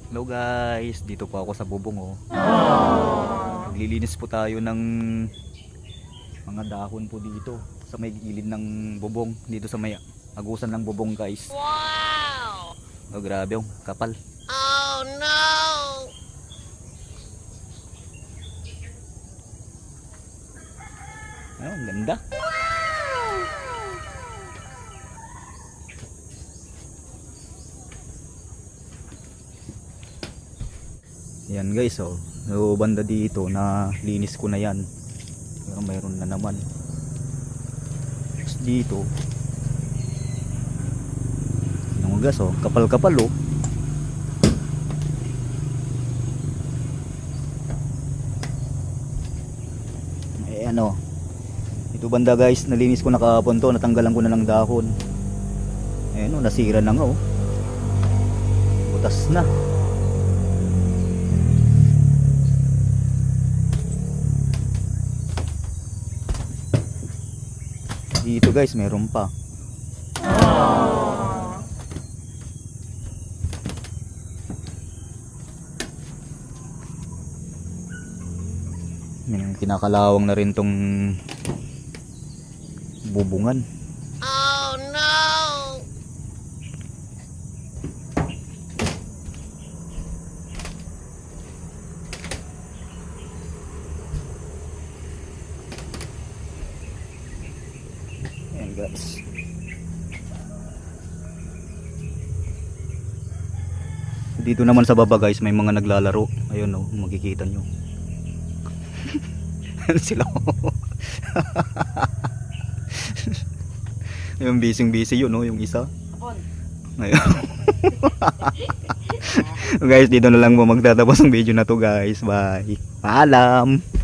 Hello guys, dito po ako sa bubong oh. Naglilinis po tayo ng mga dahon po dito sa may gilid ng bubong, dito sa may agusan ng bubong guys. Wow! Oh, grabe yung kapal. Oh no! Oh, ang ganda. Yan guys oh. So banda dito na linis ko na yan. Pero mayroon na naman. Tapos dito. Yung gas oh, kapal-kapal oh. Eh ano. Ito banda guys, nalinis ko na kahapon to, natanggalan ko na ng dahon. Eh no, nasira na nga oh. Butas na. Dito guys, meron pa. May kinakalawang na rin tong bubungan. Oh no! Ayan guys. Dito naman sa baba guys, may mga naglalaro. Ayun oh, makikita nyo. Sila yung busy yun oh, yung isa. Ayun. Guys, dito na lang mo magtatapos ang video na to guys. Bye. Paalam.